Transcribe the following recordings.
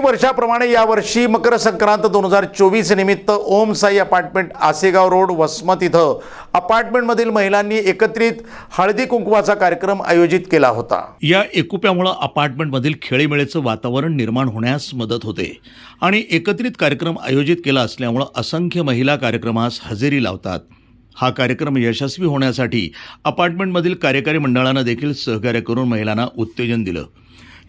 प्रतिवर्षाप्रमाणे यावर्षी मकर संक्रांत 2024 निमित्त ओम Sai apartment Asegaon road Vasmat इथं अपार्टमेंटमधील महिलांनी एकत्रित हळदी कुंकवाचा कार्यक्रम आयोजित केला होता। या एकुप्यामुळे अपार्टमेंटमधील खेळीमेळीचं वातावरण निर्माण होण्यास मदत होते आणि एकत्रित कार्यक्रम आयोजित केला असल्यामुळे असंख्य महिला कार्यक्रमास हजेरी लावतात। हा कार्यक्रम यशस्वी होण्यासाठी अपार्टमेंटमधील कार्यकारी मंडळानं देखील सहकार्य करून महिलांना उत्तेजन दिलं।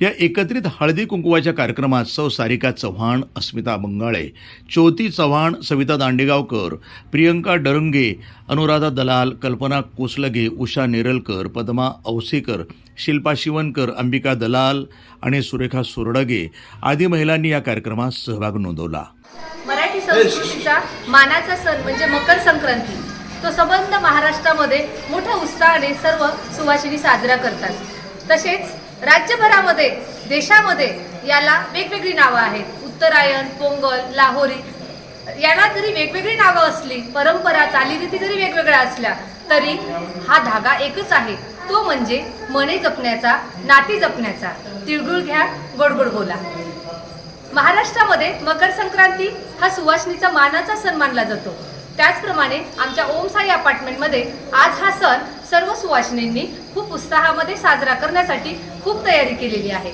या एकत्रित हळदी कुंकवाच्या कार्यक्रमात सौ सारिका चव्हाण, अस्मिता बंगाळे, ज्योती चव्हाण, सविता दांडेगावकर, प्रियंका डरंगे, अनुराधा दलाल, कल्पना कोसलगे, उषा नेरलकर, पद्मा औसेकर, शिल्पा शिवनकर, अंबिका दलाल आणि सुरेखा सुरडगे आदी महिलांनी या कार्यक्रमात सहभाग नोंदवला। मराठी संस्कृतीचा मानाचा सण म्हणजे मकर संक्रांती तो संबंध महाराष्ट्रामध्ये मोठ्या उत्साहाने सर्व सुवासिनी साजरा करतात। तसेच राज्यभरामध्ये देशामध्ये याला वेगवेगळी नावं आहेत। उत्तरायण, पोंगल, लाहोरी याला जरी वेगवेगळी नावं असली, परंपरा चालीरीती जरी वेगवेगळ्या असल्या तरी हा धागा एकच आहे, तो म्हणजे मने जपण्याचा, नाती जपण्याचा। तिळगुळ घ्या, गोडगोड बोला। महाराष्ट्रामध्ये मकर संक्रांती हा सुवासिनीचा मानाचा सण मानला जातो। त्याचप्रमाणे आमच्या ओम साई अपार्टमेंटमध्ये आज हा सण सर्व सुवासिनींनी खूप उत्साहामध्ये साजरा करण्यासाठी खूप तयारी केलेली आहे।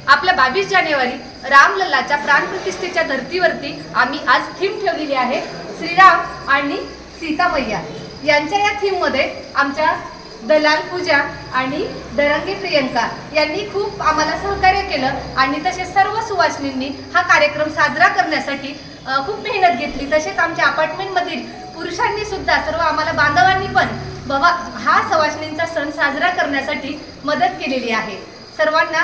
आपल्या 22 जानेवारी रामलल्लाच्या प्राणप्रतिष्ठेच्या धर्तीवरती आम्ही आज थीम ठेवलेली आहे, श्रीराम आणि सीता मैया यांच्या या थीममध्ये आमच्या दलाल पूजा आणि दरंगे प्रियंका यांनी खूप आम्हाला सहकार्य केलं आणि तसेच सर्व सुवासिनींनी हा कार्यक्रम साजरा करण्यासाठी खूप मेहनत घेतली। तसेच आमच्या अपार्टमेंटमधील पुरुषांनी सुद्धा, सर्व आम्हाला बांधवांनी पण हा सुवासिनींचा सण साजरा करण्यासाठी मदत केलेली आहे। सर्वांना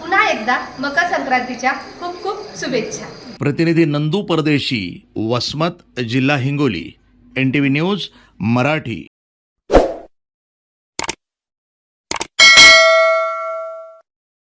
पुन्हा एकदा मकर संक्रांतीच्या खूप खूप शुभेच्छा। प्रतिनिधी नंदू परदेशी, वसमत, जिल्हा हिंगोली, NTV न्यूज मराठी।